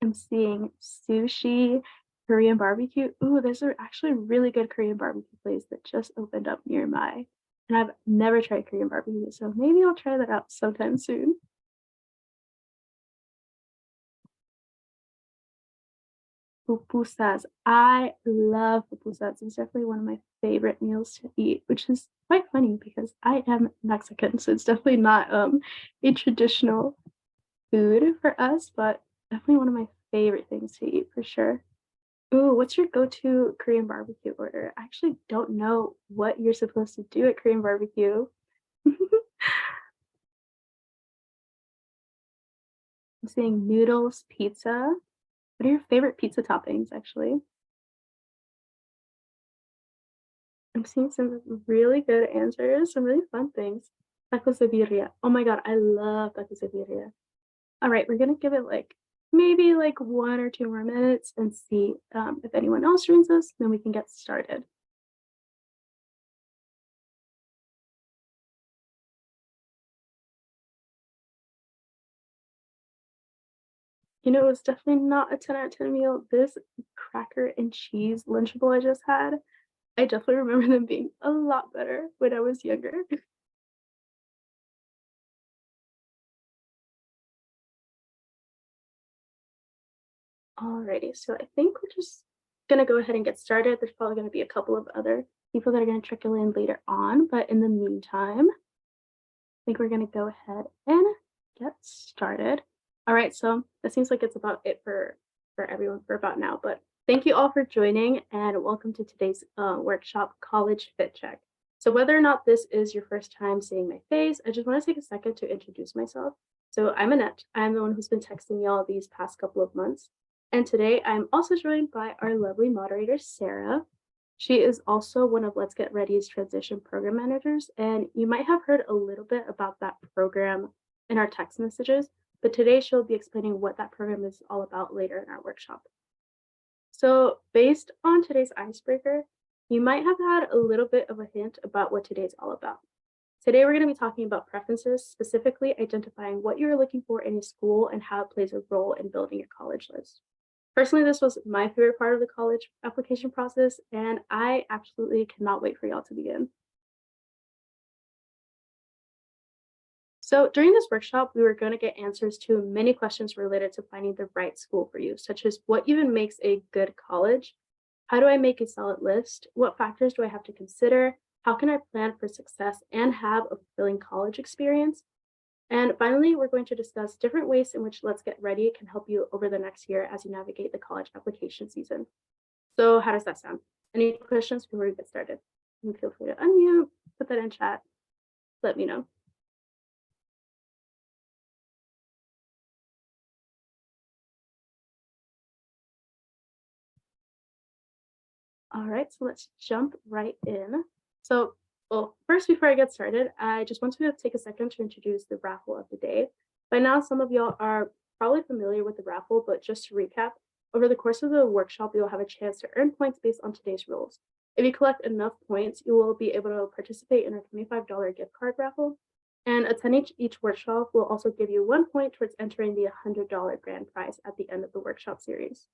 I'm seeing sushi, Korean barbecue. Ooh, there's a actually really good Korean barbecue place that just opened up near my and I've never tried Korean barbecue, so maybe I'll try that out sometime soon. Pupusas. I love pupusas. It's definitely one of my favorite meals to eat, which is quite funny because I am Mexican, so it's definitely not a traditional food for us, but definitely one of my favorite things to eat for sure. Ooh, what's your go-to Korean barbecue order? I actually don't know what you're supposed to do at Korean barbecue. I'm seeing noodles, pizza. What are your favorite pizza toppings, actually? I'm seeing some really good answers, some really fun things. Tacos de birria. Oh my god, I love tacos de birria. All right, we're gonna give it like maybe like 1 or 2 more minutes and see if anyone else joins us, then we can get started. You know, it was definitely not a 10 out of 10 meal. This cracker and cheese Lunchable I just had, I definitely remember them being a lot better when I was younger. Alrighty, so I think we're just gonna go ahead and get started. There's probably gonna be a couple of other people that are gonna trickle in later on, but in the meantime, I think we're gonna go ahead and get started. All right, so that seems like it's about it for everyone for about now. But thank you all for joining and welcome to today's workshop, College Fit Check. So whether or not this is your first time seeing my face, I just want to take a second to introduce myself. So I'm Annette. I'm the one who's been texting y'all these past couple of months. And today I'm also joined by our lovely moderator, Sarah. She is also one of Let's Get Ready's transition program managers, and you might have heard a little bit about that program in our text messages, but today she'll be explaining what that program is all about later in our workshop. So, based on today's icebreaker, you might have had a little bit of a hint about what today's all about. Today, we're going to be talking about preferences, specifically identifying what you're looking for in a school and how it plays a role in building your college list. Personally, this was my favorite part of the college application process, and I absolutely cannot wait for y'all to begin. So, during this workshop, we were going to get answers to many questions related to finding the right school for you, such as what even makes a good college? How do I make a solid list? What factors do I have to consider? How can I plan for success and have a fulfilling college experience? And finally, we're going to discuss different ways in which Let's Get Ready can help you over the next year as you navigate the college application season. So, how does that sound? Any questions before we get started? And feel free to unmute, put that in chat, let me know. All right, so let's jump right in. So, well, first, before I get started, I just want to take a second to introduce the raffle of the day. By now, some of y'all are probably familiar with the raffle, but just to recap, over the course of the workshop, you'll have a chance to earn points based on today's rules. If you collect enough points, you will be able to participate in a $25 gift card raffle. And attending each workshop will also give you 1 point towards entering the $100 grand prize at the end of the workshop series.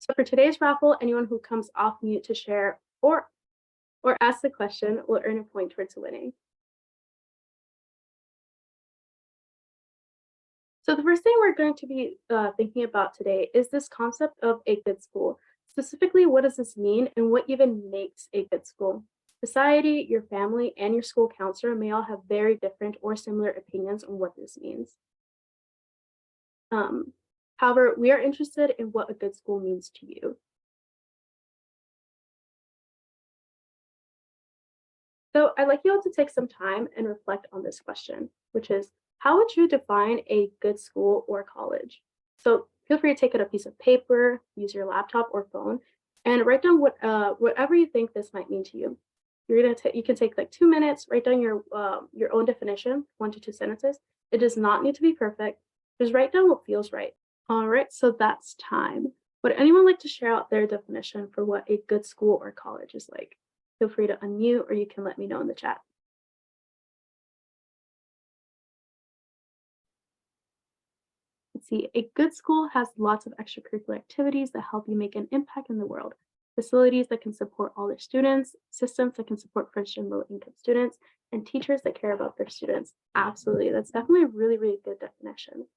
So for today's raffle, anyone who comes off mute to share or ask the question will earn a point towards winning. So the first thing we're going to be thinking about today is this concept of a good school. Specifically, what does this mean and what even makes a good school? Society, your family, and your school counselor may all have very different or similar opinions on what this means. Um, However, we are interested in what a good school means to you. So I'd like you all to take some time and reflect on this question, which is how would you define a good school or college? So feel free to take out a piece of paper, use your laptop or phone, and write down whatever you think this might mean to you. You can take like 2 minutes, write down your own definition, 1 to 2 sentences. It does not need to be perfect. Just write down what feels right. All right, so that's time. Would anyone like to share out their definition for what a good school or college is like? Feel free to unmute or you can let me know in the chat. Let's see, a good school has lots of extracurricular activities that help you make an impact in the world. Facilities that can support all their students, systems that can support first and low income students, and teachers that care about their students. Absolutely. That's definitely a really, really good definition.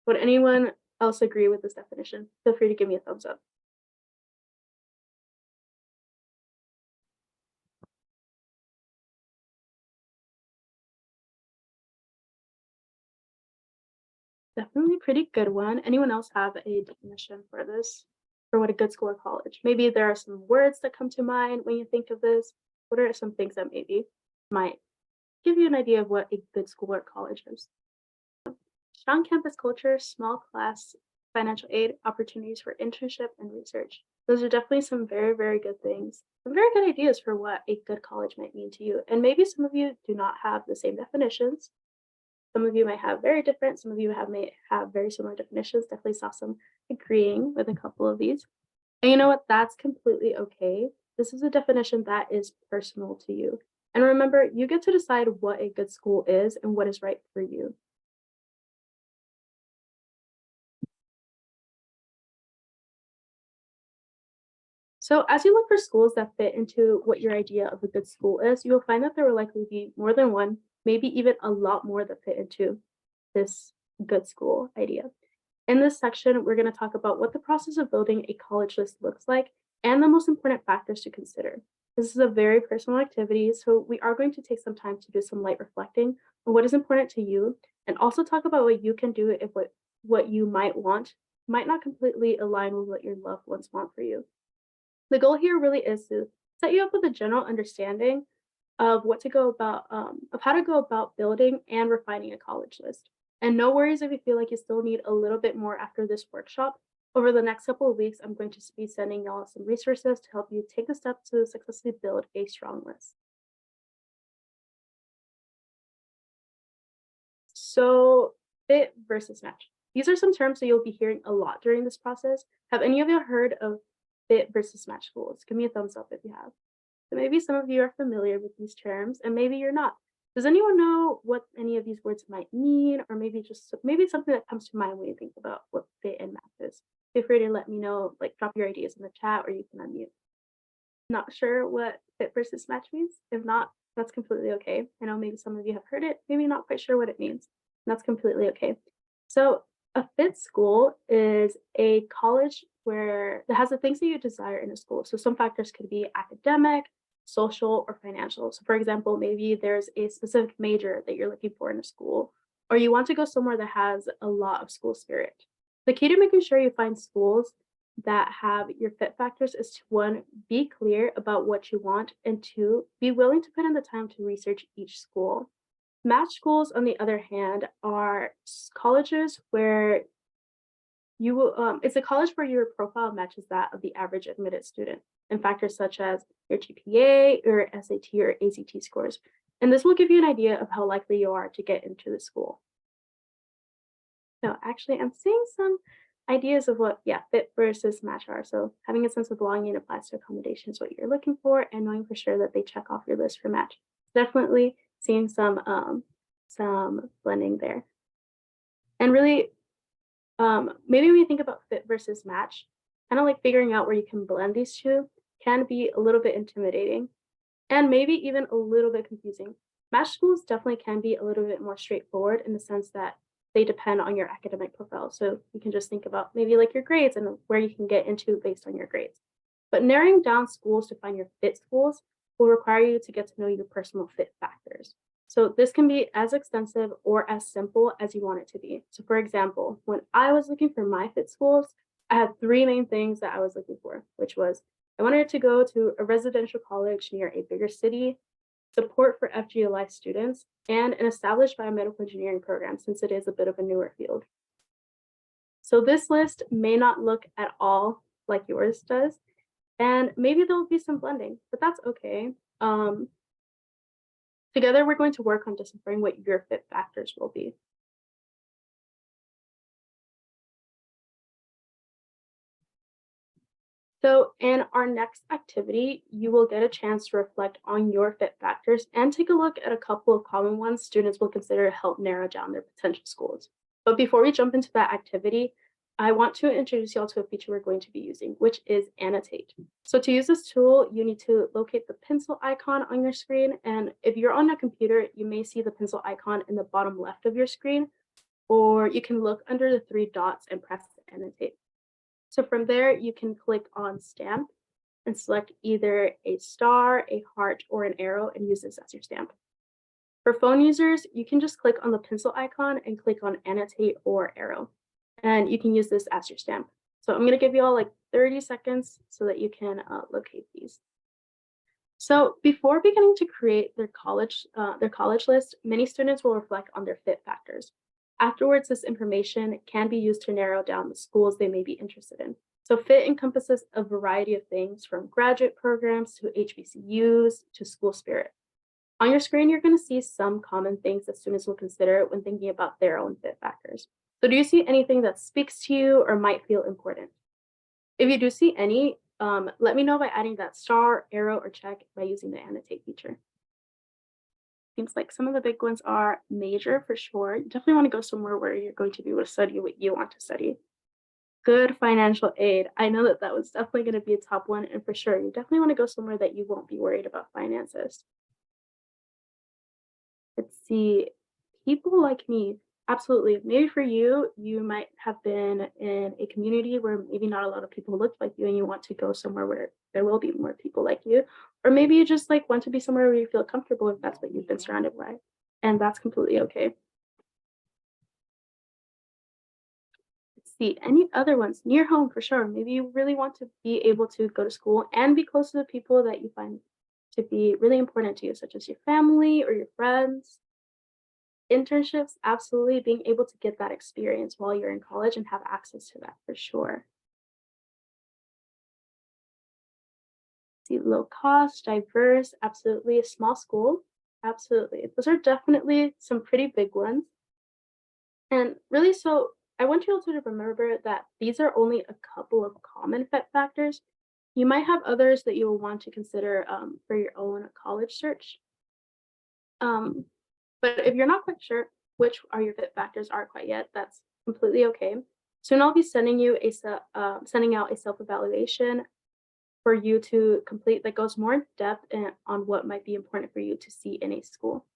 Would anyone else agree with this definition? Feel free to give me a thumbs up. Definitely pretty good one. Anyone else have a definition for this? For what a good school or college? Maybe there are some words that come to mind when you think of this. What are some things that maybe might give you an idea of what a good school or college is? Strong campus culture, small class, financial aid, opportunities for internship and research. Those are definitely some very, very good things. Some very good ideas for what a good college might mean to you. And maybe some of you do not have the same definitions. Some of you might have very different, some of you may have very similar definitions. Definitely saw some agreeing with a couple of these. And you know what? That's completely okay. This is a definition that is personal to you. And remember, you get to decide what a good school is and what is right for you. So as you look for schools that fit into what your idea of a good school is, you will find that there will likely be more than one, maybe even a lot more that fit into this good school idea. In this section, we're going to talk about what the process of building a college list looks like and the most important factors to consider. This is a very personal activity, so we are going to take some time to do some light reflecting on what is important to you and also talk about what you can do if what you might want might not completely align with what your loved ones want for you. The goal here really is to set you up with a general understanding of what to go about, of how to go about building and refining a college list. And no worries if you feel like you still need a little bit more after this workshop. Over the next couple of weeks, I'm going to be sending y'all some resources to help you take the steps to successfully build a strong list. So, fit versus match. These are some terms that you'll be hearing a lot during this process. Have any of you heard of fit versus match schools? Give me a thumbs up if you have. So maybe some of you are familiar with these terms and maybe you're not. Does anyone know what any of these words might mean, or maybe it's something that comes to mind when you think about what fit and match is? Feel free to let me know, like drop your ideas in the chat or you can unmute. Not sure what fit versus match means? If not, that's completely okay. I know maybe some of you have heard it, maybe not quite sure what it means. That's completely okay. So a fit school is a college where that has the things that you desire in a school. So some factors could be academic, social, or financial. So for example, maybe there's a specific major that you're looking for in a school, or you want to go somewhere that has a lot of school spirit. The key to making sure you find schools that have your fit factors is to one, be clear about what you want, and two, be willing to put in the time to research each school. Match schools, on the other hand, are colleges where you will, it's a college where your profile matches that of the average admitted student, and factors such as your GPA, your SAT, or ACT scores. And this will give you an idea of how likely you are to get into the school. So actually, I'm seeing some ideas of what, yeah, fit versus match are. So having a sense of belonging applies to accommodations, what you're looking for, and knowing for sure that they check off your list for match. Definitely seeing some blending there. And really, maybe when you think about fit versus match, kind of like figuring out where you can blend these two can be a little bit intimidating and maybe even a little bit confusing. Match schools definitely can be a little bit more straightforward in the sense that they depend on your academic profile. So you can just think about maybe like your grades and where you can get into based on your grades. But narrowing down schools to find your fit schools will require you to get to know your personal fit factors. So this can be as extensive or as simple as you want it to be. So for example, when I was looking for my fit schools, I had three main things that I was looking for, which was I wanted to go to a residential college near a bigger city, support for FGLI students, and an established biomedical engineering program since it is a bit of a newer field. So this list may not look at all like yours does, and maybe there will be some blending, but that's okay. Together, we're going to work on deciphering what your fit factors will be. So in our next activity, you will get a chance to reflect on your fit factors and take a look at a couple of common ones students will consider to help narrow down their potential schools. But before we jump into that activity, I want to introduce y'all to a feature we're going to be using, which is annotate. So to use this tool, you need to locate the pencil icon on your screen. And if you're on a computer, you may see the pencil icon in the bottom left of your screen, or you can look under the three dots and press annotate. So from there, you can click on stamp and select either a star, a heart, or an arrow and use this as your stamp. For phone users, you can just click on the pencil icon and click on annotate or arrow, and you can use this as your stamp. So I'm gonna give you all like 30 seconds so that you can locate these. So before beginning to create their college list, many students will reflect on their fit factors. Afterwards, this information can be used to narrow down the schools they may be interested in. So fit encompasses a variety of things from graduate programs to HBCUs to school spirit. On your screen, you're going to see some common things that students will consider when thinking about their own fit factors. So do you see anything that speaks to you or might feel important? If you do see any, let me know by adding that star, arrow, or check by using the annotate feature. Seems like some of the big ones are major for sure. You definitely want to go somewhere where you're going to be able to study what you want to study. Good financial aid. I know that that was definitely going to be a top one, and for sure, you definitely want to go somewhere that you won't be worried about finances. Let's see, people like me, absolutely. Maybe for you, you might have been in a community where maybe not a lot of people look like you and you want to go somewhere where there will be more people like you. Or maybe you just like want to be somewhere where you feel comfortable if that's what you've been surrounded by. And that's completely okay. Let's see, any other ones near home for sure. Maybe you really want to be able to go to school and be close to the people that you find to be really important to you, such as your family or your friends. Internships, absolutely, being able to get that experience while you're in college and have access to that for sure. See, low cost, diverse, absolutely, a small school, absolutely. Those are definitely some pretty big ones. And really, so I want you all to remember that these are only a couple of common fit factors. You might have others that you will want to consider for your own college search. Um, but if you're not quite sure which are your fit factors are quite yet, that's completely okay. Soon I'll be sending you sending out a self-evaluation for you to complete that goes more in depth on what might be important for you to see in a school.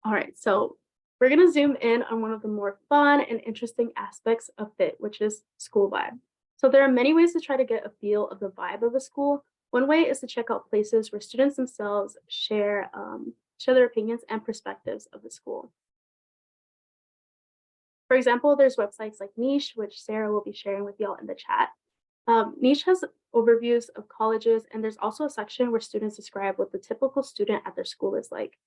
All right, so we're gonna zoom in on one of the more fun and interesting aspects of fit, which is school vibe. So there are many ways to try to get a feel of the vibe of a school. One way is to check out places where students themselves share their opinions and perspectives of the school. For example, there's websites like Niche, which Sarah will be sharing with y'all in the chat. Niche has overviews of colleges, and there's also a section where students describe what the typical student at their school is like.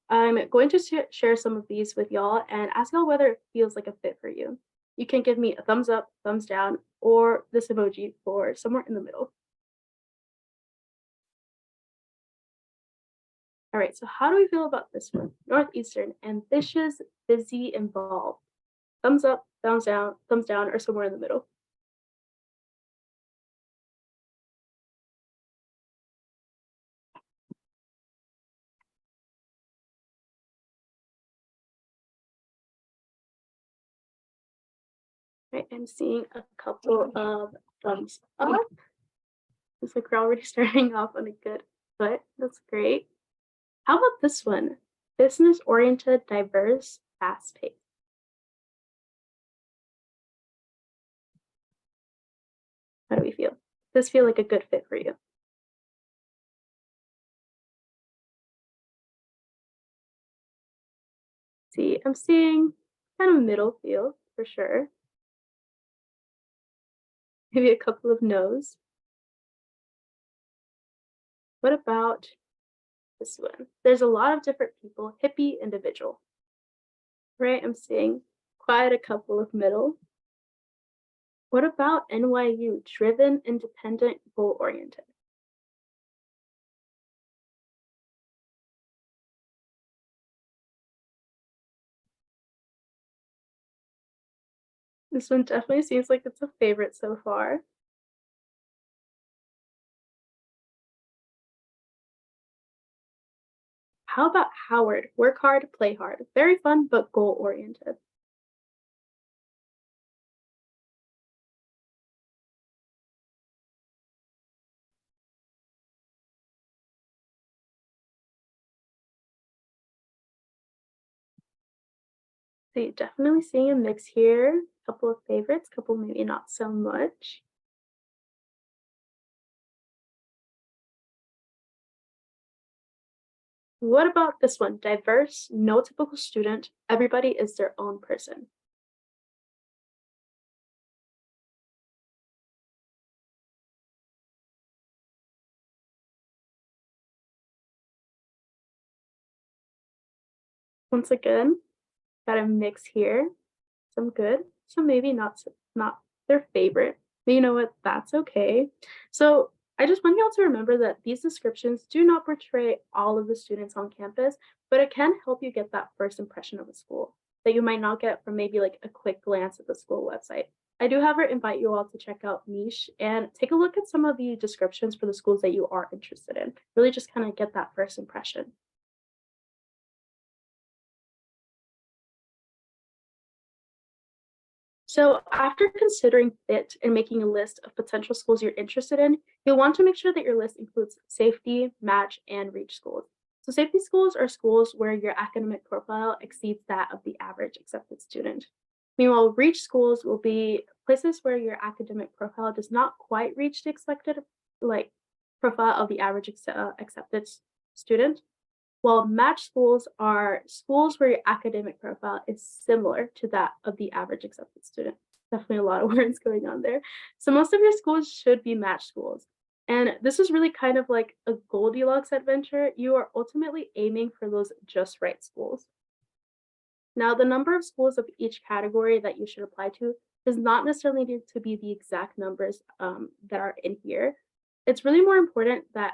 I'm going to share some of these with y'all and ask y'all whether it feels like a fit for you. You can give me a thumbs up, thumbs down, or this emoji for somewhere in the middle. All right, so how do we feel about this one? Northeastern, ambitious, busy, involved. Thumbs up, thumbs down, or somewhere in the middle. Right, I'm seeing a couple of thumbs up. Looks like we're already starting off on a good foot. That's great. How about this one? Business oriented, diverse, fast paced. How do we feel? Does this feel like a good fit for you? See, I'm seeing kind of middle field for sure. Maybe a couple of no's. What about this one? There's a lot of different people, hippie individual, right? I'm seeing quite a couple of middle. What about NYU, driven, independent, goal oriented? This one definitely seems like it's a favorite so far. How about Howard? Work hard, play hard. Very fun, but goal oriented. So you're definitely seeing a mix here. Couple of favorites, couple maybe not so much. What about this one? Diverse, no typical student. Everybody is their own person. Once again, got a mix here. Some good, some maybe not their favorite. But you know what? That's okay. So I just want you all to remember that these descriptions do not portray all of the students on campus, but it can help you get that first impression of a school that you might not get from maybe like a quick glance at the school website. I do, however, invite you all to check out Niche and take a look at some of the descriptions for the schools that you are interested in. Really just kind of get that first impression. So, after considering fit and making a list of potential schools you're interested in, you'll want to make sure that your list includes safety, match, and reach schools. So, safety schools are schools where your academic profile exceeds that of the average accepted student. Meanwhile, reach schools will be places where your academic profile does not quite reach the expected like profile of the average accepted student, while match schools are schools where your academic profile is similar to that of the average accepted student. Definitely a lot of words going on there. So most of your schools should be match schools. And this is really kind of like a Goldilocks adventure. You are ultimately aiming for those just right schools. Now, the number of schools of each category that you should apply to does not necessarily need to be the exact numbers that are in here. It's really more important that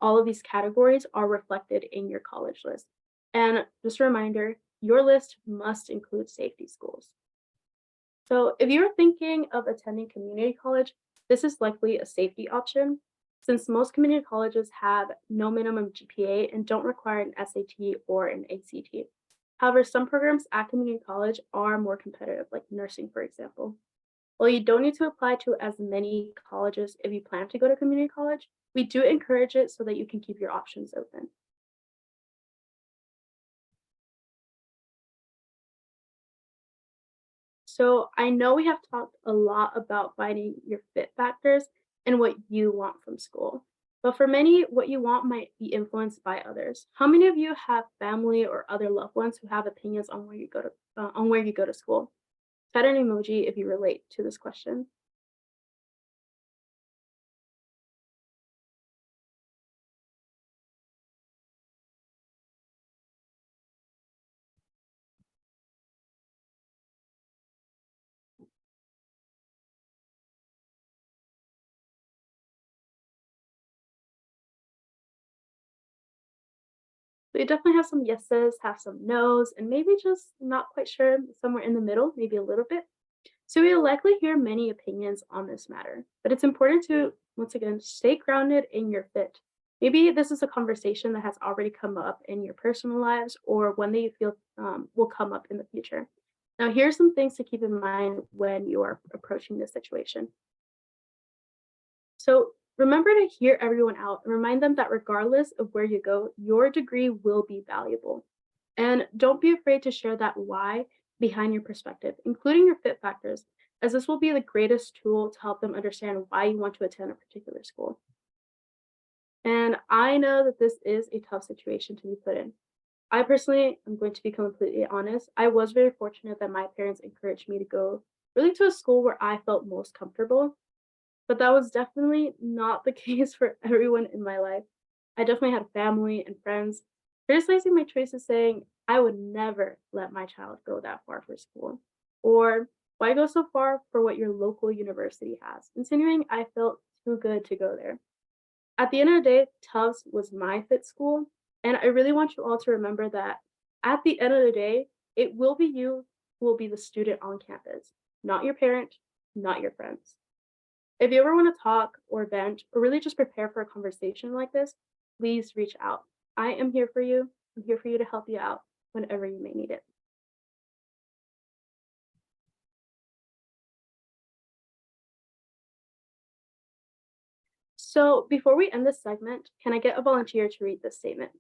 all of these categories are reflected in your college list. And just a reminder, your list must include safety schools. So, if you're thinking of attending community college, this is likely a safety option since most community colleges have no minimum GPA and don't require an SAT or an ACT. However, some programs at community college are more competitive, like nursing, for example. While you don't need to apply to as many colleges if you plan to go to community college, we do encourage it so that you can keep your options open. So I know we have talked a lot about finding your fit factors and what you want from school. But for many, what you want might be influenced by others. How many of you have family or other loved ones who have opinions on where you go to school? Type an emoji if you relate to this question. So you definitely have some yeses, have some nos, and maybe just not quite sure somewhere in the middle, maybe a little bit. So we'll likely hear many opinions on this matter, but it's important to, once again, stay grounded in your fit. Maybe this is a conversation that has already come up in your personal lives or one that you feel will come up in the future. Now, here's some things to keep in mind when you are approaching this situation. So remember to hear everyone out and remind them that regardless of where you go, your degree will be valuable. And don't be afraid to share that why behind your perspective, including your fit factors, as this will be the greatest tool to help them understand why you want to attend a particular school. And I know that this is a tough situation to be put in. I personally am going to be completely honest. I was very fortunate that my parents encouraged me to go really to a school where I felt most comfortable, but that was definitely not the case for everyone in my life. I definitely had family and friends criticizing my choices, saying I would never let my child go that far for school. Or why go so far for what your local university has? Insinuating I felt too good to go there. At the end of the day, Tufts was my fit school. And I really want you all to remember that at the end of the day, it will be you who will be the student on campus, not your parent, not your friends. If you ever want to talk or vent or really just prepare for a conversation like this, please reach out. I am here for you. I'm here for you to help you out whenever you may need it. So before we end this segment, can I get a volunteer to read this statement?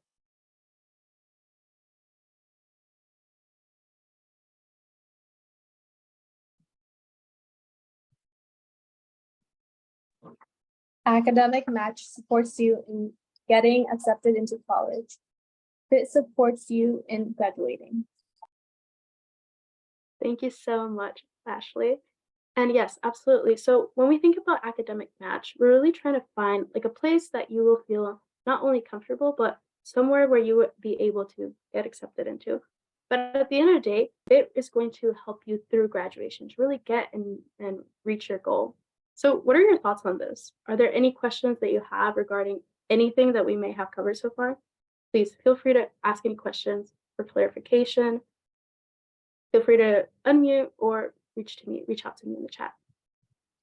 Academic match supports you in getting accepted into college. Fit supports you in graduating. Thank you so much, Ashley. And yes, absolutely. So when we think about academic match, we're really trying to find like a place that you will feel not only comfortable, but somewhere where you would be able to get accepted into. But at the end of the day, it is going to help you through graduation to really get and reach your goal. So what are your thoughts on this? Are there any questions that you have regarding anything that we may have covered so far? Please feel free to ask any questions for clarification. Feel free to unmute or reach out to me in the chat.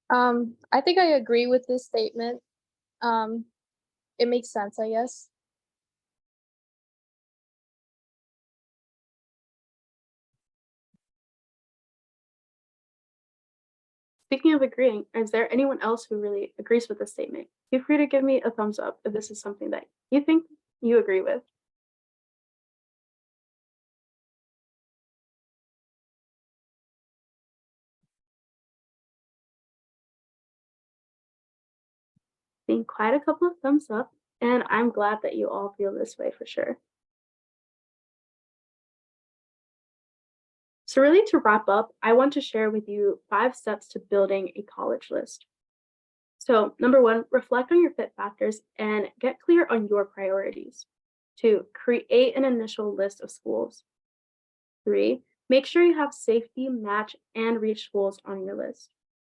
I think I agree with this statement. It makes sense, I guess. Speaking of agreeing, is there anyone else who really agrees with this statement? Feel free to give me a thumbs up if this is something that you think you agree with. Seeing quite a couple of thumbs up, and I'm glad that you all feel this way for sure. So really to wrap up, I want to share with you 5 steps to building a college list. So number 1, reflect on your fit factors and get clear on your priorities. 2, create an initial list of schools. 3, make sure you have safety, match, and reach schools on your list.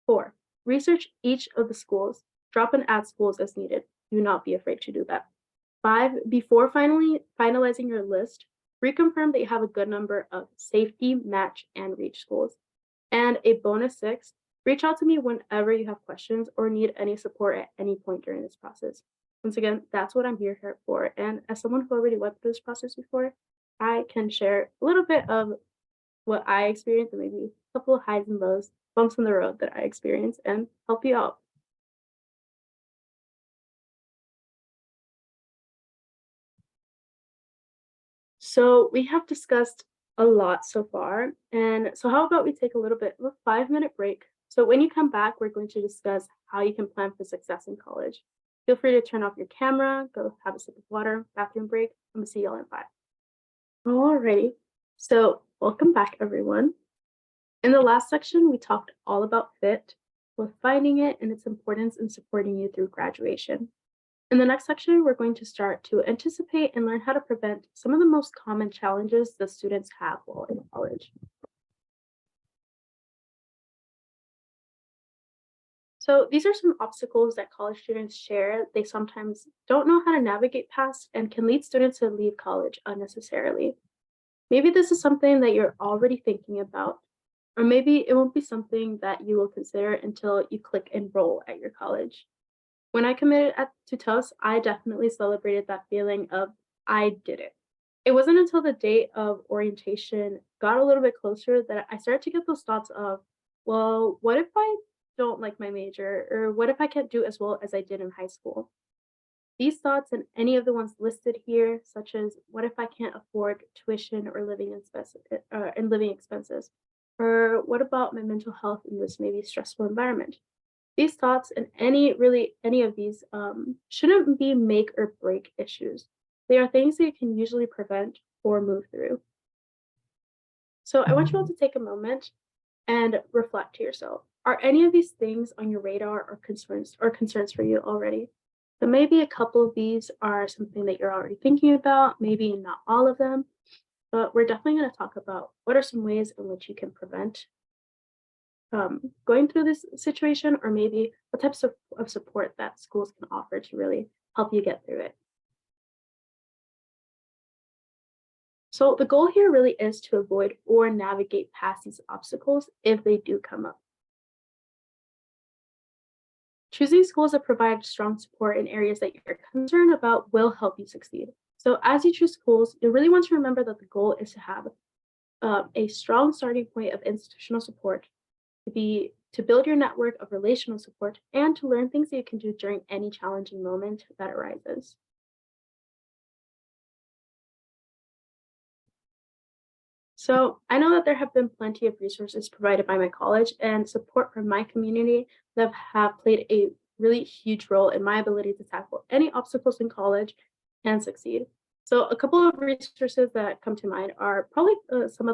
4, research each of the schools. Drop and add schools as needed. Do not be afraid to do that. 5, before finalizing your list, reconfirm that you have a good number of safety, match, and reach schools. And a bonus 6, reach out to me whenever you have questions or need any support at any point during this process. Once again, that's what I'm here for. And as someone who already went through this process before, I can share a little bit of what I experienced and maybe a couple of highs and lows, bumps in the road that I experienced and help you out. So we have discussed a lot so far. And so how about we take a little bit of a 5-minute break. So when you come back, we're going to discuss how you can plan for success in college. Feel free to turn off your camera, go have a sip of water, bathroom break. I'm gonna see y'all in 5. Alrighty, so welcome back everyone. In the last section, we talked all about fit, both finding it and its importance in supporting you through graduation. In the next section, we're going to start to anticipate and learn how to prevent some of the most common challenges that students have while in college. So these are some obstacles that college students share. They sometimes don't know how to navigate past and can lead students to leave college unnecessarily. Maybe this is something that you're already thinking about, or maybe it won't be something that you will consider until you click enroll at your college. When I committed to TOS, I definitely celebrated that feeling of I did it. It wasn't until the date of orientation got a little bit closer that I started to get those thoughts of, well, what if I don't like my major? Or what if I can't do as well as I did in high school? These thoughts and any of the ones listed here, such as what if I can't afford tuition or living expenses? Or what about my mental health in this maybe stressful environment? These thoughts and any of these shouldn't be make or break issues. They are things that you can usually prevent or move through. So I want you all to take a moment and reflect to yourself. Are any of these things on your radar or concerns for you already? So maybe a couple of these are something that you're already thinking about, maybe not all of them, but we're definitely going to talk about what are some ways in which you can prevent going through this situation, or maybe what types of support that schools can offer to really help you get through it. So the goal here really is to avoid or navigate past these obstacles if they do come up. Choosing schools that provide strong support in areas that you're concerned about will help you succeed. So as you choose schools, you really want to remember that the goal is to have a strong starting point of institutional support, to build your network of relational support, and to learn things that you can do during any challenging moment that arises. So I know that there have been plenty of resources provided by my college and support from my community that have played a really huge role in my ability to tackle any obstacles in college and succeed. So a couple of resources that come to mind are probably some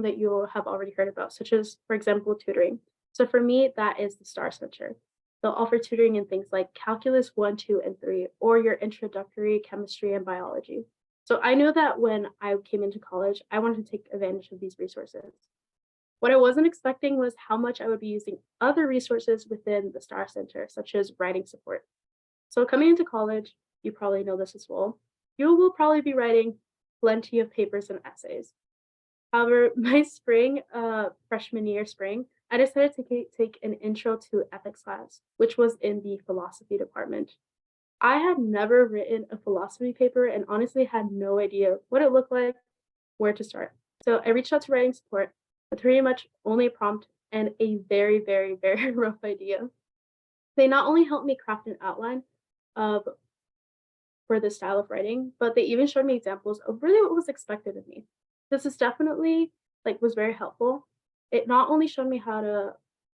that you have already heard about, such as, for example, tutoring. So for me, that is the STAR Center. They'll offer tutoring in things like Calculus 1, 2, and 3, or your introductory chemistry and biology. So I knew that when I came into college, I wanted to take advantage of these resources. What I wasn't expecting was how much I would be using other resources within the STAR Center, such as writing support. So coming into college, you probably know this as well. You will probably be writing plenty of papers and essays. However, my freshman year spring, I decided to take an intro to ethics class, which was in the philosophy department. I had never written a philosophy paper and honestly had no idea what it looked like, where to start. So I reached out to writing support with pretty much only a prompt and a very, very, very rough idea. They not only helped me craft an outline of for this style of writing, but they even showed me examples of really what was expected of me. This is definitely was very helpful. It not only showed me how to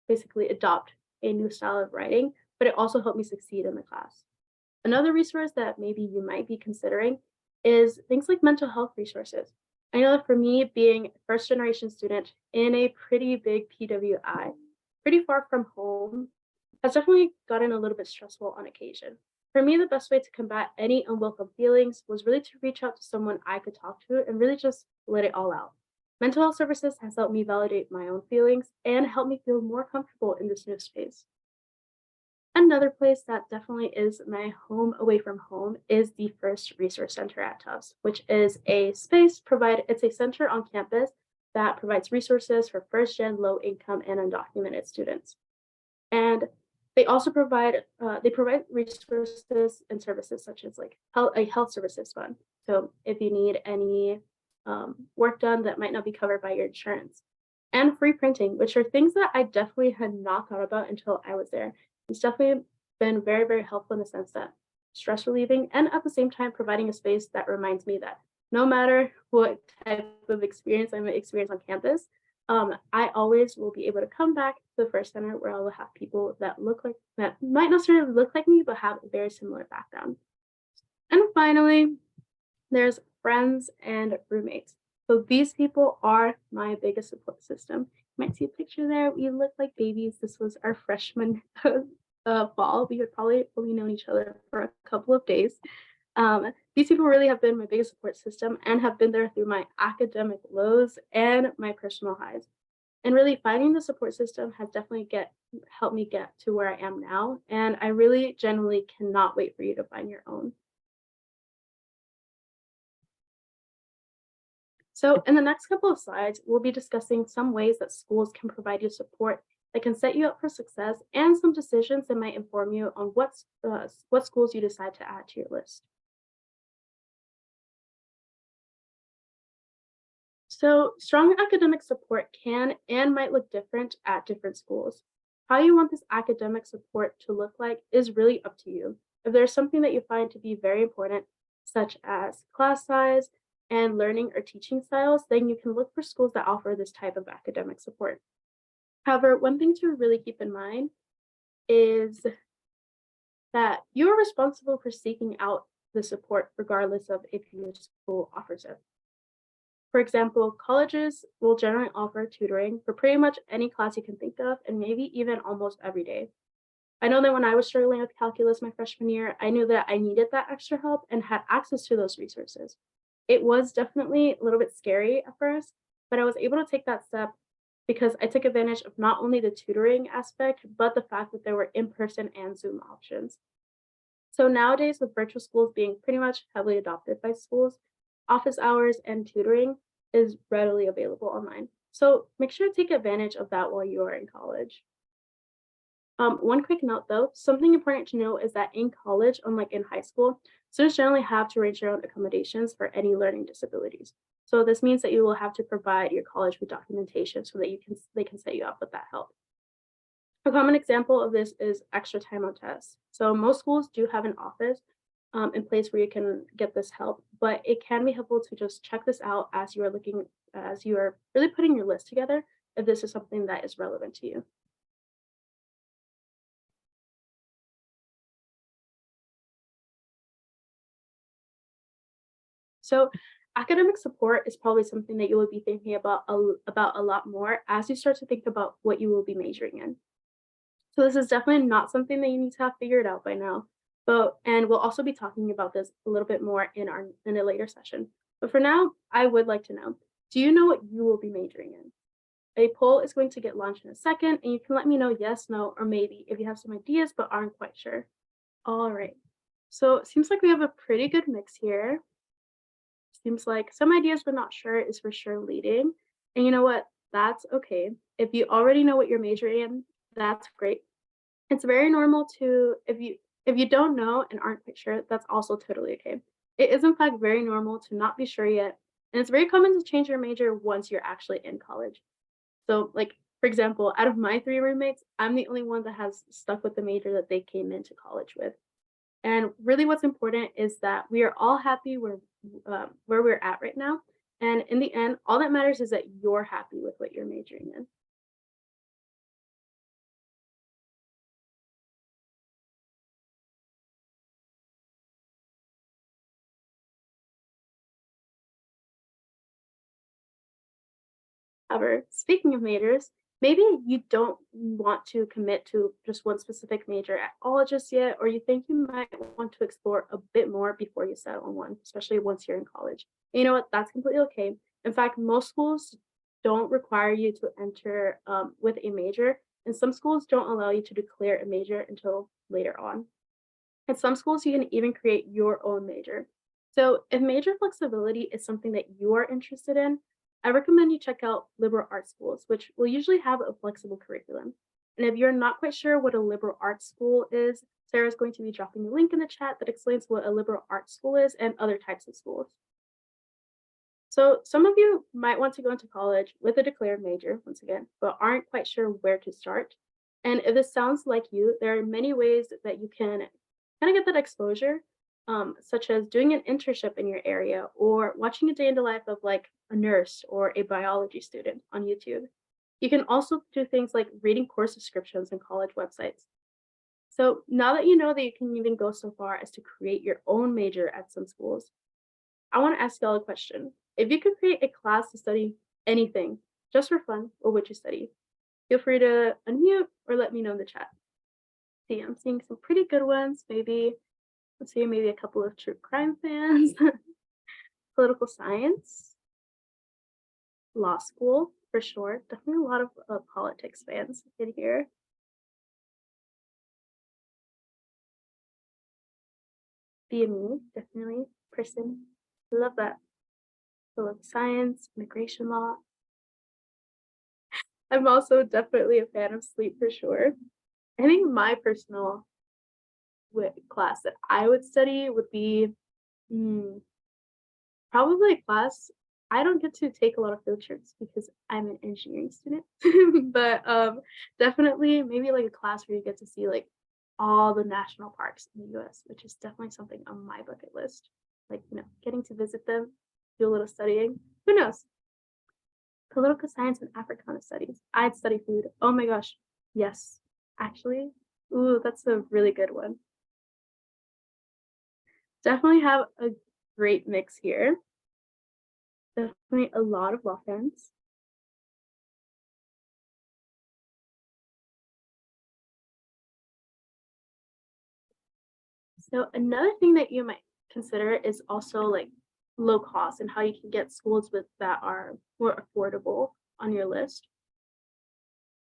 basically adopt a new style of writing, but it also helped me succeed in the class. Another resource that maybe you might be considering is things like mental health resources. I know that for me, being a first generation student in a pretty big PWI, pretty far from home, has definitely gotten a little bit stressful on occasion. For me, the best way to combat any unwelcome feelings was really to reach out to someone I could talk to and really just let it all out. Mental health services has helped me validate my own feelings and helped me feel more comfortable in this new space. Another place that definitely is my home away from home is the First Resource Center at Tufts, which is a it's a center on campus that provides resources for first gen low income and undocumented students. And they provide resources and services such as a health services fund. So if you need any work done that might not be covered by your insurance, and free printing, which are things that I definitely had not thought about until I was there. It's definitely been very, very helpful in the sense that stress relieving and at the same time providing a space that reminds me that no matter what type of experience I might experience on campus, I always will be able to come back to the First Center where I will have people that might not necessarily look like me, but have a very similar background. And finally, there's friends and roommates. So these people are my biggest support system. You might see a picture there. We look like babies. This was our freshman fall. We had probably only known each other for a couple of days. These people really have been my biggest support system and have been there through my academic lows and my personal highs. And really finding the support system has definitely helped me get to where I am now. And I really genuinely cannot wait for you to find your own. So in the next couple of slides, we'll be discussing some ways that schools can provide you support that can set you up for success and some decisions that might inform you on what schools you decide to add to your list. So strong academic support can and might look different at different schools. How you want this academic support to look like is really up to you. If there's something that you find to be very important, such as class size and learning or teaching styles, then you can look for schools that offer this type of academic support. However, one thing to really keep in mind is that you're responsible for seeking out the support regardless of if your school offers it. For example, colleges will generally offer tutoring for pretty much any class you can think of, and maybe even almost every day. I know that when I was struggling with calculus my freshman year, I knew that I needed that extra help and had access to those resources. It was definitely a little bit scary at first, but I was able to take that step because I took advantage of not only the tutoring aspect, but the fact that there were in person and Zoom options. So nowadays, with virtual schools being pretty much heavily adopted by schools, office hours and tutoring is readily available online. So make sure to take advantage of that while you are in college. One quick note though, something important to know is that in college, unlike in high school, students generally have to arrange their own accommodations for any learning disabilities. So this means that you will have to provide your college with documentation so that they can set you up with that help. A common example of this is extra time on tests. So most schools do have an office in place where you can get this help, but it can be helpful to just check this out as you are really putting your list together if this is something that is relevant to you. So academic support is probably something that you will be thinking about a lot more as you start to think about what you will be majoring in. So this is definitely not something that you need to have figured out by now. And we'll also be talking about this a little bit more in a later session. But for now, I would like to know, do you know what you will be majoring in? A poll is going to get launched in a second, and you can let me know yes, no, or maybe if you have some ideas but aren't quite sure. All right. So it seems like we have a pretty good mix here. Seems like some ideas but not sure is for sure leading. And you know what? That's okay. If you already know what you're majoring in, that's great. It's very normal to if you don't know and aren't quite sure, that's also totally okay. It is in fact very normal to not be sure yet, and it's very common to change your major once you're actually in college. So, like for example, out of my three roommates, I'm the only one that has stuck with the major that they came into college with. And really, what's important is that we are all happy where we're at right now. And in the end, all that matters is that you're happy with what you're majoring in. However, speaking of majors, maybe you don't want to commit to just one specific major at all just yet, or you think you might want to explore a bit more before you settle on one, especially once you're in college. And you know what? That's completely okay. In fact, most schools don't require you to enter with a major, and some schools don't allow you to declare a major until later on. At some schools, you can even create your own major. So, if major flexibility is something that you are interested in, I recommend you check out liberal arts schools, which will usually have a flexible curriculum. And if you're not quite sure what a liberal arts school is, Sarah's going to be dropping a link in the chat that explains what a liberal arts school is and other types of schools. So, some of you might want to go into college with a declared major, once again, but aren't quite sure where to start. And if this sounds like you, there are many ways that you can kind of get that exposure, such as doing an internship in your area or watching a day in the life of like a nurse or a biology student on YouTube. You can also do things like reading course descriptions on college websites. So now that you know that you can even go so far as to create your own major at some schools, I want to ask y'all a question. If you could create a class to study anything, just for fun, what would you study? Feel free to unmute or let me know in the chat. See, I'm seeing some pretty good ones. Maybe, let's see, maybe a couple of true crime fans, political science, law school for sure. Definitely a lot of politics fans in here. BME, definitely. Person. Love that. Political science, immigration law. I'm also definitely a fan of sleep for sure. I think my personal class that I would study would be mm, probably a class. I don't get to take a lot of field trips because I'm an engineering student, but definitely maybe like a class where you get to see like all the national parks in the US, which is definitely something on my bucket list. Like, getting to visit them, do a little studying. Who knows? Political science and Africana studies. I'd study food. Oh my gosh. Yes. Actually, ooh, that's a really good one. Definitely have a great mix here. Definitely a lot of law fans. So another thing that you might consider is also like low cost and how you can get schools with that are more affordable on your list.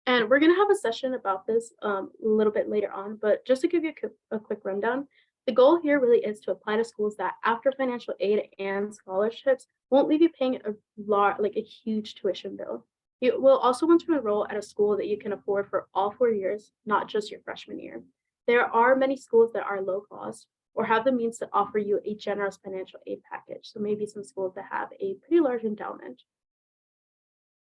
And we're gonna have a session about this a little bit later on, but just to give you a quick rundown, the goal here really is to apply to schools that after financial aid and scholarships won't leave you paying a lot like a huge tuition bill. You will also want to enroll at a school that you can afford for all 4 years, not just your freshman year. There are many schools that are low cost or have the means to offer you a generous financial aid package. So maybe some schools that have a pretty large endowment.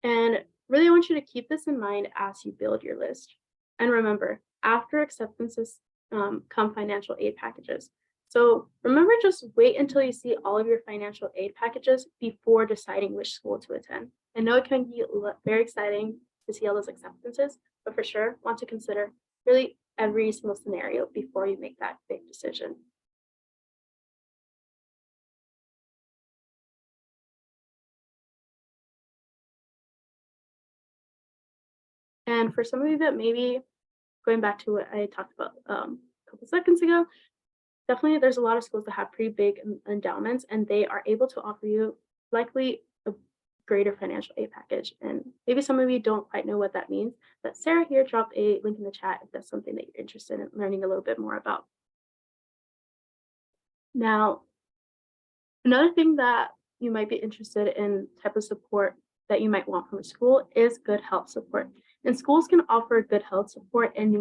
And really, I want you to keep this in mind as you build your list. And remember, after acceptances come financial aid packages. So remember, just wait until you see all of your financial aid packages before deciding which school to attend. I know it can be very exciting to see all those acceptances, but for sure, want to consider really every single scenario before you make that big decision. And for some of you that maybe going back to what I talked about a couple seconds ago, definitely there's a lot of schools that have pretty big endowments and they are able to offer you likely a greater financial aid package. And maybe some of you don't quite know what that means, but Sarah here dropped a link in the chat if that's something that you're interested in learning a little bit more about. Now, another thing that you might be interested in type of support that you might want from a school is good health support. And schools can offer good health support in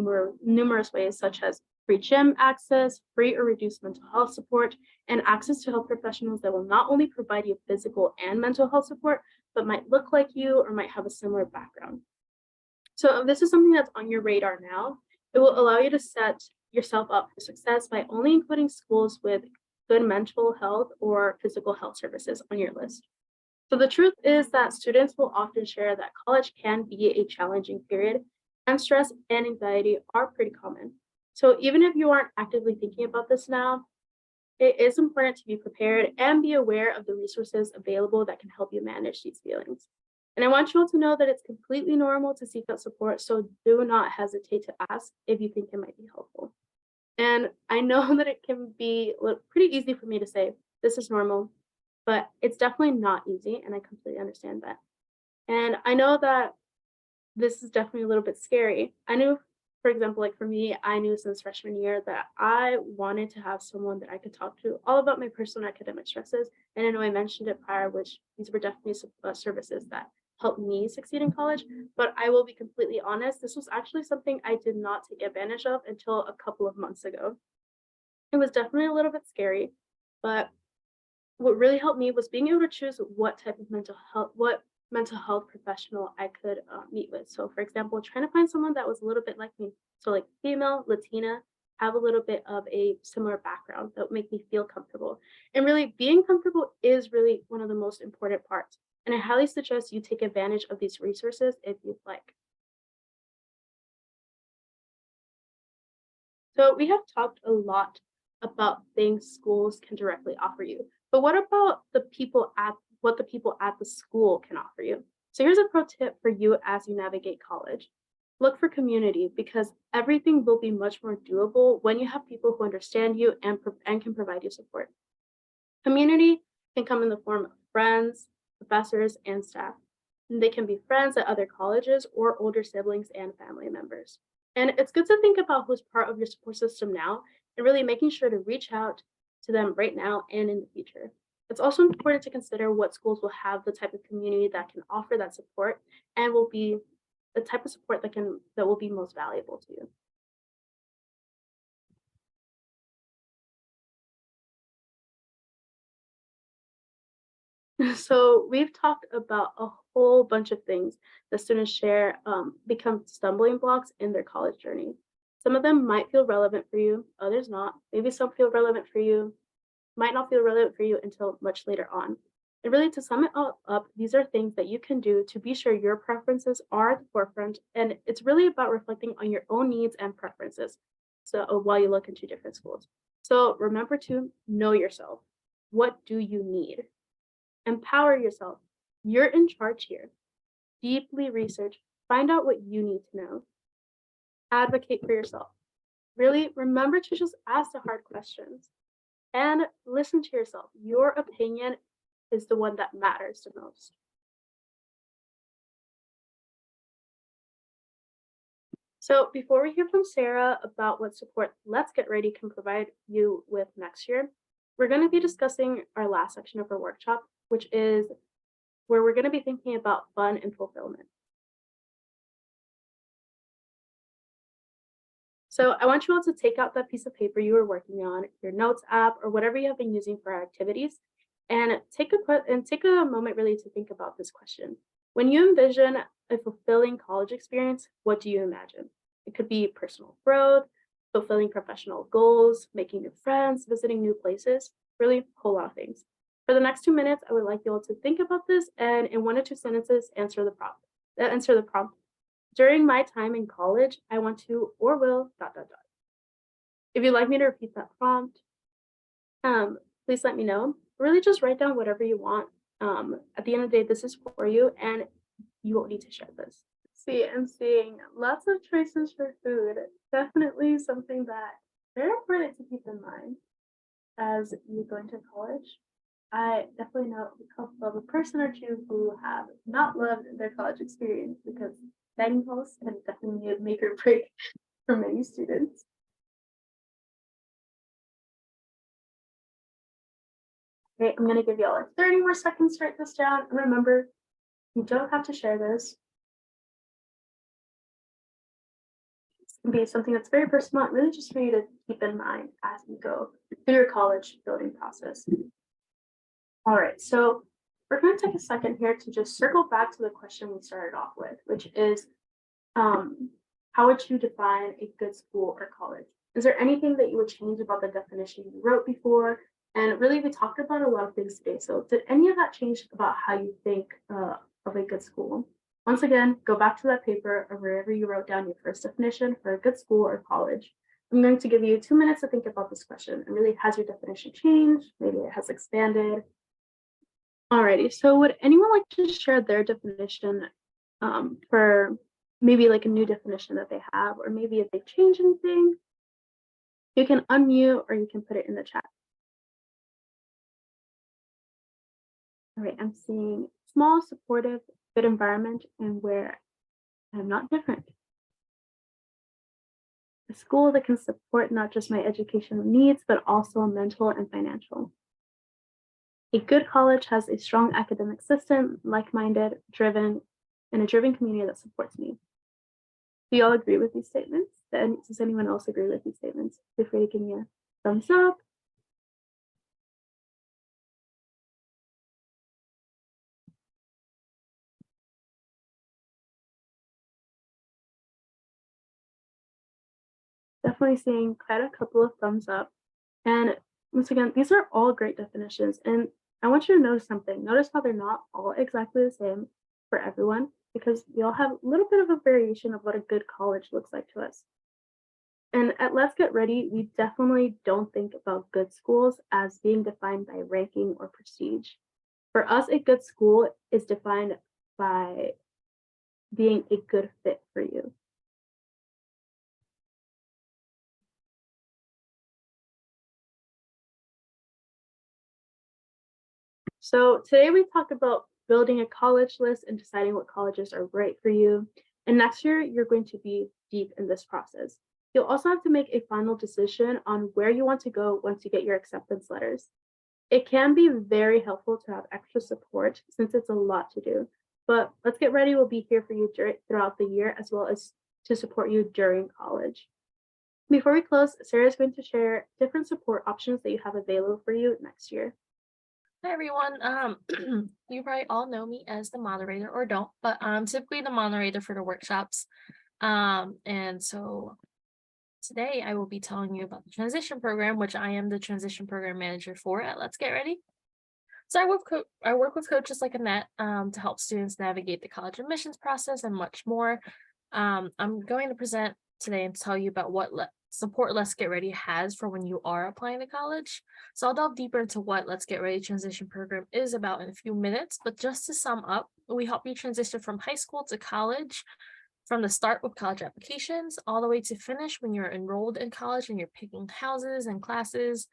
numerous ways, such as free gym access, free or reduced mental health support, and access to health professionals that will not only provide you physical and mental health support, but might look like you or might have a similar background. So if this is something that's on your radar now, it will allow you to set yourself up for success by only including schools with good mental health or physical health services on your list. So the truth is that students will often share that college can be a challenging period and stress and anxiety are pretty common. So even if you aren't actively thinking about this now, it is important to be prepared and be aware of the resources available that can help you manage these feelings. And I want you all to know that it's completely normal to seek out support, so do not hesitate to ask if you think it might be helpful. And I know that it can be pretty easy for me to say, this is normal, but it's definitely not easy, and I completely understand that. And I know that this is definitely a little bit scary. I knew, for example, like for me, I knew since freshman year that I wanted to have someone that I could talk to all about my personal academic stresses. And I know I mentioned it prior, which these were definitely services that helped me succeed in college. But I will be completely honest, this was actually something I did not take advantage of until a couple of months ago. It was definitely a little bit scary, but what really helped me was being able to choose what type of mental health professional I could meet with. So, for example, trying to find someone that was a little bit like me, so like female, Latina, have a little bit of a similar background that would make me feel comfortable. And really, being comfortable is really one of the most important parts. And I highly suggest you take advantage of these resources if you'd like. So we have talked a lot about things schools can directly offer you, but what about what the people at the school can offer you? So here's a pro tip for you as you navigate college. Look for community because everything will be much more doable when you have people who understand you and can provide you support. Community can come in the form of friends, professors, and staff. And they can be friends at other colleges or older siblings and family members. And it's good to think about who's part of your support system now and really making sure to reach out to them right now and in the future. It's also important to consider what schools will have the type of community that can offer that support and will be the type of support that will be most valuable to you. So we've talked about a whole bunch of things that students share become stumbling blocks in their college journey. Some of them might feel relevant for you, others not. Maybe some feel relevant for you, might not feel relevant for you until much later on. And really, to sum it all up, these are things that you can do to be sure your preferences are at the forefront. And it's really about reflecting on your own needs and preferences. So while you look into different schools. So remember to know yourself. What do you need? Empower yourself. You're in charge here. Deeply research. Find out what you need to know. Advocate for yourself. Really remember to just ask the hard questions and listen to yourself. Your opinion is the one that matters the most. So before we hear from Sarah about what support Let's Get Ready can provide you with next year, we're going to be discussing our last section of our workshop, which is where we're going to be thinking about fun and fulfillment. So I want you all to take out that piece of paper you were working on, your notes app, or whatever you have been using for our activities, and take a moment really to think about this question. When you envision a fulfilling college experience, what do you imagine? It could be personal growth, fulfilling professional goals, making new friends, visiting new places, really a whole lot of things. For the next 2 minutes, I would like you all to think about this and in 1 or 2 sentences answer the prompt. Answer the prompt. During my time in college, I want to or will dot dot dot. If you'd like me to repeat that prompt, please let me know. Really just write down whatever you want. At the end of the day, this is for you and you won't need to share this. See, I'm seeing lots of choices for food. Definitely something that very important to keep in mind as you go into college. I definitely know a couple of a person or two who have not loved their college experience because dining halls can definitely make or break for many students. Okay, I'm gonna give y'all like 30 more seconds to write this down. And remember, you don't have to share this. It's gonna be something that's very personal, really just for you to keep in mind as you go through your college building process. All right, so we're going to take a second here to just circle back to the question we started off with, which is how would you define a good school or college? Is there anything that you would change about the definition you wrote before? And really, we talked about a lot of things today. So did any of that change about how you think of a good school? Once again, go back to that paper or wherever you wrote down your first definition for a good school or college. I'm going to give you 2 minutes to think about this question. And really, has your definition changed? Maybe it has expanded. Alrighty, so would anyone like to share their definition for maybe like a new definition that they have, or maybe if they've changed anything? You can unmute or you can put it in the chat. All right, I'm seeing small, supportive, good environment, and where I'm not different. A school that can support not just my educational needs, but also mental and financial. A good college has a strong academic system, like-minded, driven, and a driven community that supports me. Do you all agree with these statements? Does anyone else agree with these statements? Feel free to give me a thumbs up. Definitely seeing quite a couple of thumbs up. And once again, these are all great definitions. And I want you to notice something. Notice how they're not all exactly the same for everyone, because we all have a little bit of a variation of what a good college looks like to us. And at Let's Get Ready, we definitely don't think about good schools as being defined by ranking or prestige. For us, a good school is defined by being a good fit for you. So today we talked about building a college list and deciding what colleges are right for you. And next year, you're going to be deep in this process. You'll also have to make a final decision on where you want to go once you get your acceptance letters. It can be very helpful to have extra support since it's a lot to do. But Let's Get Ready will be here for you throughout the year, as well as to support you during college. Before we close, Sarah is going to share different support options that you have available for you next year. Hi everyone. You probably all know me as the moderator or don't, but I'm typically the moderator for the workshops. And so today I will be telling you about the transition program, which I am the transition program manager for at Let's Get Ready. So I work with coaches like Aneth to help students navigate the college admissions process and much more. I'm going to present today and tell you about what support Let's Get Ready has for when you are applying to college. So I'll delve deeper into what Let's Get Ready transition program is about in a few minutes, but just to sum up, we help you transition from high school to college, from the start with college applications all the way to finish when you're enrolled in college and you're picking houses and classes.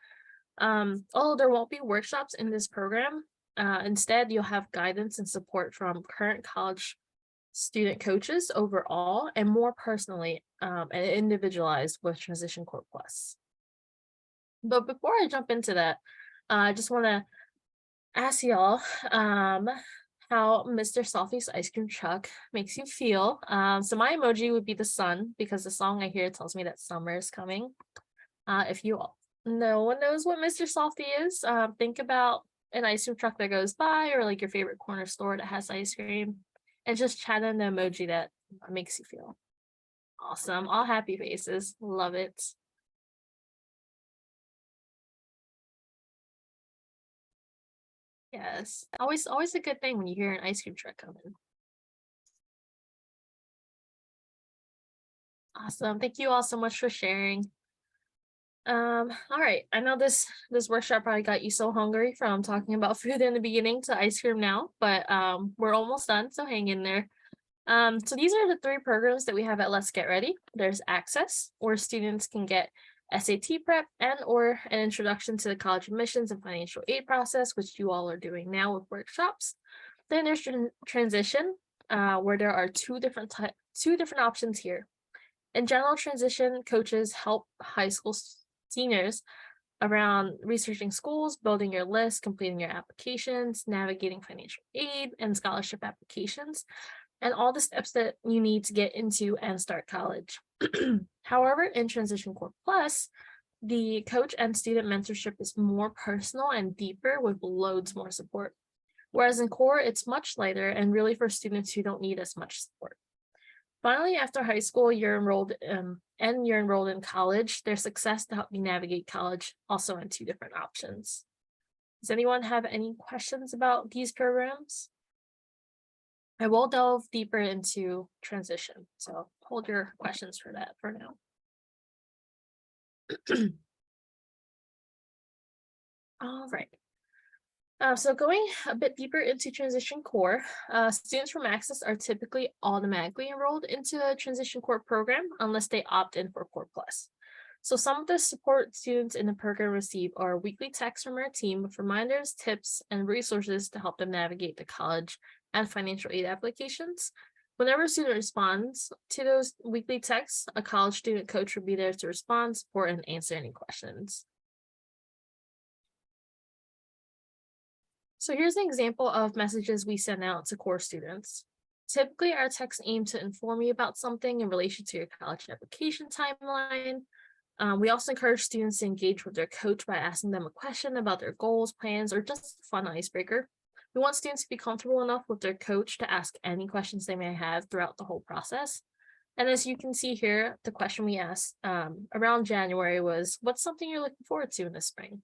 Although there won't be workshops in this program, instead you'll have guidance and support from current college student coaches overall, and more personally and individualized with Transition Core Plus. But before I jump into that, I just want to ask y'all, how Mr. Softy's ice cream truck makes you feel. So my emoji would be the sun because the song I hear tells me that summer is coming. If no one knows what Mr. Softy is, think about an ice cream truck that goes by or like your favorite corner store that has ice cream and just chat in the emoji that makes you feel awesome. All happy faces. Love it. Yes. Always a good thing when you hear an ice cream truck coming. Awesome. Thank you all so much for sharing. All right. I know this workshop probably got you so hungry from talking about food in the beginning to ice cream now, but we're almost done, so hang in there. So these are the 3 programs that we have at Let's Get Ready. There's Access, where students can get SAT prep and or an introduction to the college admissions and financial aid process, which you all are doing now with workshops. Then there's Transition, where there are two different options here. In general, transition coaches help high school seniors around researching schools, building your list, completing your applications, navigating financial aid and scholarship applications, and all the steps that you need to get into and start college. However, in Transition Core Plus, the coach and student mentorship is more personal and deeper with loads more support. Whereas in Core, it's much lighter and really for students who don't need as much support. Finally, after high school, you're enrolled in college. There's Success to help you navigate college, also in 2 different options. Does anyone have any questions about these programs? I will delve deeper into Transition, so hold your questions for that for now. All right. So going a bit deeper into Transition Core, students from Access are typically automatically enrolled into a Transition Core program unless they opt in for Core Plus. So some of the support students in the program receive are weekly texts from our team with reminders, tips, and resources to help them navigate the college and financial aid applications. Whenever a student responds to those weekly texts, a college student coach will be there to respond, support, and answer any questions. So here's an example of messages we send out to core students. Typically, our texts aim to inform you about something in relation to your college application timeline. We also encourage students to engage with their coach by asking them a question about their goals, plans, or just a fun icebreaker. We want students to be comfortable enough with their coach to ask any questions they may have throughout the whole process. And as you can see here, the question we asked around January was, what's something you're looking forward to in the spring?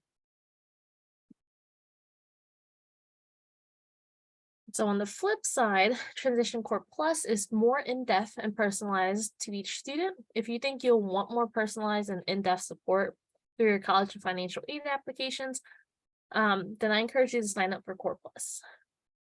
So on the flip side, Transition Core Plus is more in-depth and personalized to each student. If you think you'll want more personalized and in-depth support through your college and financial aid applications, then I encourage you to sign up for Core Plus.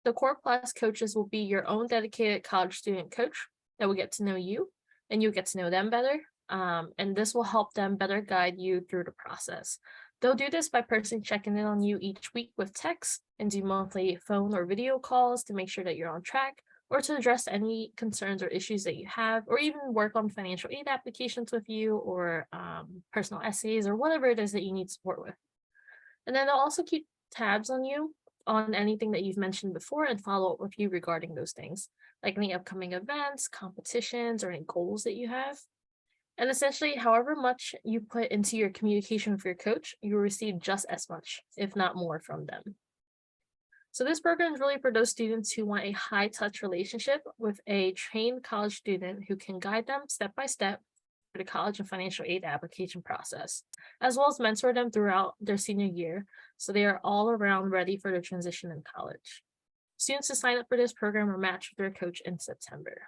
The Core Plus coaches will be your own dedicated college student coach that will get to know you and you'll get to know them better. And this will help them better guide you through the process. They'll do this by personally checking in on you each week with texts and do monthly phone or video calls to make sure that you're on track or to address any concerns or issues that you have, or even work on financial aid applications with you or personal essays or whatever it is that you need support with. And then they'll also keep tabs on you on anything that you've mentioned before and follow up with you regarding those things, like any upcoming events, competitions, or any goals that you have. And essentially, however much you put into your communication with your coach, you will receive just as much, if not more, from them. So this program is really for those students who want a high-touch relationship with a trained college student who can guide them step by step through the college and financial aid application process, as well as mentor them throughout their senior year, so they are all around ready for the transition in college. Students who sign up for this program are matched with their coach in September.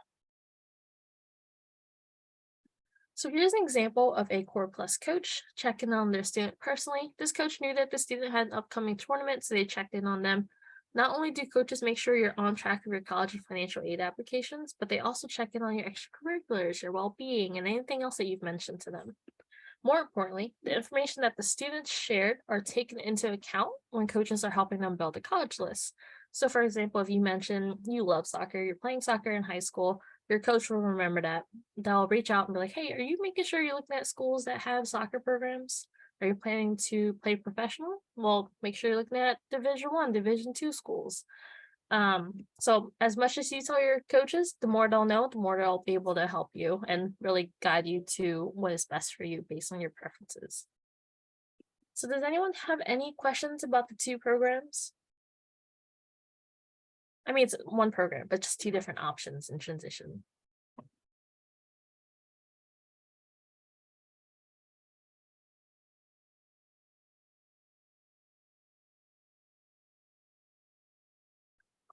So here's an example of a Core Plus coach checking on their student personally. This coach knew that the student had an upcoming tournament, so they checked in on them. Not only do coaches make sure you're on track with your college and financial aid applications, but they also check in on your extracurriculars, your well-being, and anything else that you've mentioned to them. More importantly, the information that the students shared are taken into account when coaches are helping them build a college list. So for example, if you mention you love soccer, you're playing soccer in high school, your coach will remember that. They'll reach out and be like, hey, are you making sure you're looking at schools that have soccer programs? Are you planning to play professional? Well, make sure you're looking at Division I, Division II schools. So as much as you tell your coaches, the more they'll know, the more they'll be able to help you and really guide you to what is best for you based on your preferences. So does anyone have any questions about the two programs? I mean, it's one program, but just two different options in transition.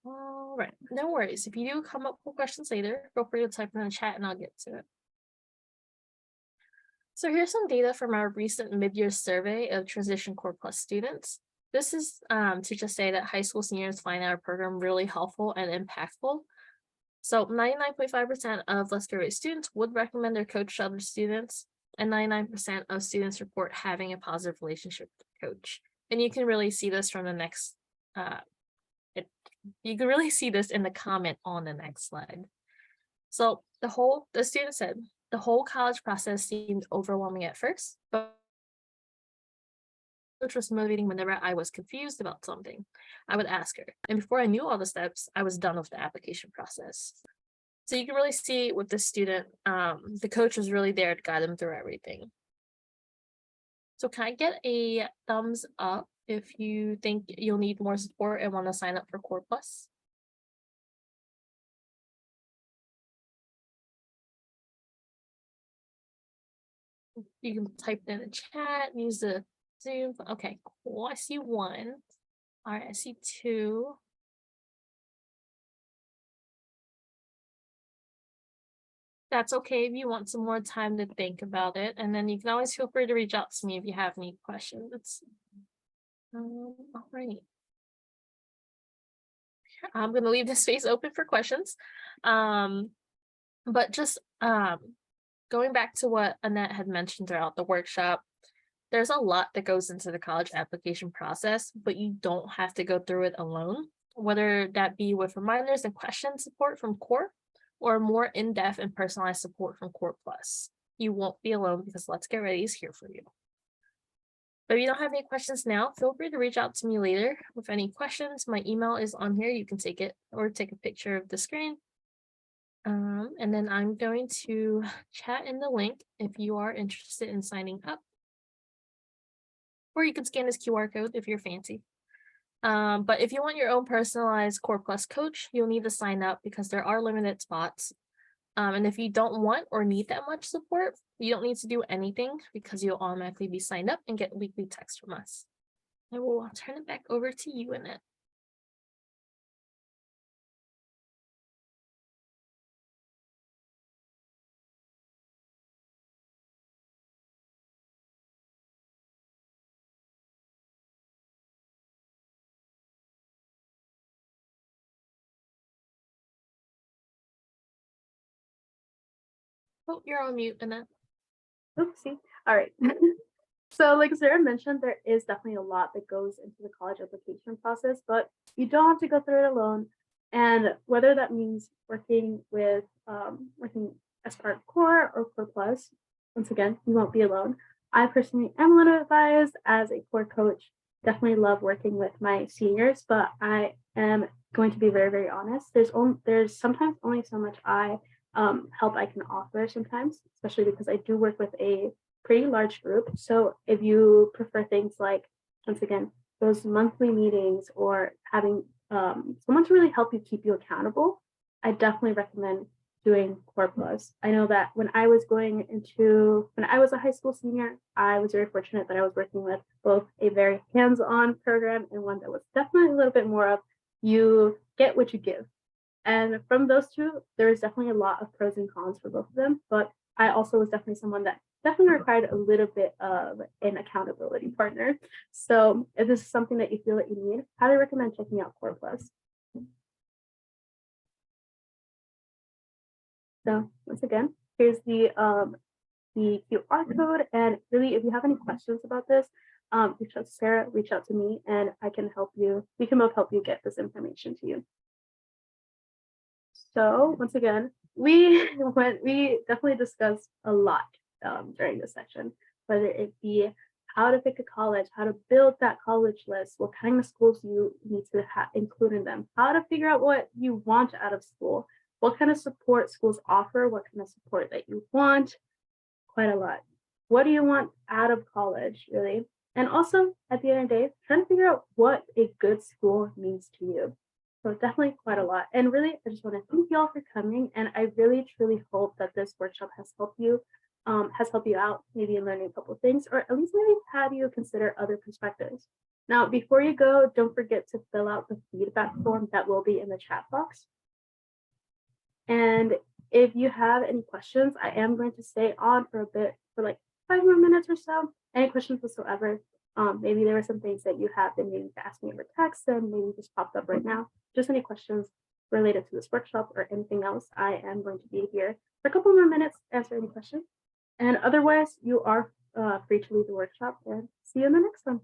All right, no worries. If you do come up with questions later, feel free to type in the chat and I'll get to it. So here's some data from our recent mid-year survey of Transition Core Plus students. This is to just say that high school seniors find our program really helpful and impactful. So 99.5% of less graduate students would recommend their coach to other students, and 99% of students report having a positive relationship with the coach. And you can really see this from the next, you can really see this in the comment on the next slide. So the student said, the whole college process seemed overwhelming at first, but which was motivating whenever I was confused about something. I would ask her, and before I knew all the steps, I was done with the application process. So you can really see with the student, the coach was really there to guide them through everything. So can I get a thumbs up if you think you'll need more support and want to sign up for Core Plus? You can type it in the chat, use the Zoom. Okay, cool. I see one. All right, I see two. That's okay if you want some more time to think about it. And then you can always feel free to reach out to me if you have any questions. All right. I'm going to leave this space open for questions. But just going back to what Annette had mentioned throughout the workshop, there's a lot that goes into the college application process, but you don't have to go through it alone, whether that be with reminders and question support from Core or more in-depth and personalized support from Core Plus. You won't be alone because Let's Get Ready is here for you. But if you don't have any questions now, feel free to reach out to me later with any questions. My email is on here. You can take it or take a picture of the screen. And then I'm going to chat in the link if you are interested in signing up. Or you can scan this QR code if you're fancy. But if you want your own personalized Core Plus coach, you'll need to sign up because there are limited spots. And if you don't want or need that much support, you don't need to do anything because you'll automatically be signed up and get weekly text from us. I will turn it back over to you, Aneth. Oh, you're on mute, Aneth. Oopsie. All right. So like Sarah mentioned, there is definitely a lot that goes into the college application process, but you don't have to go through it alone. And whether that means working with working as part of Core or Core Plus, once again, you won't be alone. I personally am going to advise as a Core coach, definitely love working with my seniors, but I am going to be very, very honest. There's sometimes only so much help I can offer sometimes, especially because I do work with a pretty large group. So if you prefer things like, once again, those monthly meetings or having someone to really help you keep you accountable, I definitely recommend doing Core Plus. I know that when I was a high school senior, I was very fortunate that I was working with both a very hands-on program and one that was definitely a little bit more of you get what you give. And from those two, there is definitely a lot of pros and cons for both of them. But I also was definitely someone that definitely required a little bit of an accountability partner. So if this is something that you feel that you need, highly recommend checking out Core Plus. So once again, here's the QR code. And really, if you have any questions about this, reach out to Sarah, reach out to me, and I can help you. We can both help you get this information to you. So once again, we definitely discussed a lot during this section, whether it be how to pick a college, how to build that college list, what kind of schools you need to include in them, how to figure out what you want out of school, what kind of support schools offer, what kind of support that you want, quite a lot. What do you want out of college, really? And also, at the end of the day, trying to figure out what a good school means to you. So definitely quite a lot. And really, I just want to thank you all for coming. And I really, truly hope that this workshop has helped you out, maybe in learning a couple of things, or at least maybe had you consider other perspectives. Now, before you go, don't forget to fill out the feedback form that will be in the chat box. And if you have any questions, I am going to stay on for a bit, for like 5 more minutes or so. Any questions whatsoever. Maybe there were some things that you have been needing to ask me over text and maybe just popped up right now. Just any questions related to this workshop or anything else, I am going to be here for a couple more minutes to answer any questions. And otherwise, you are free to leave the workshop, and see you in the next one.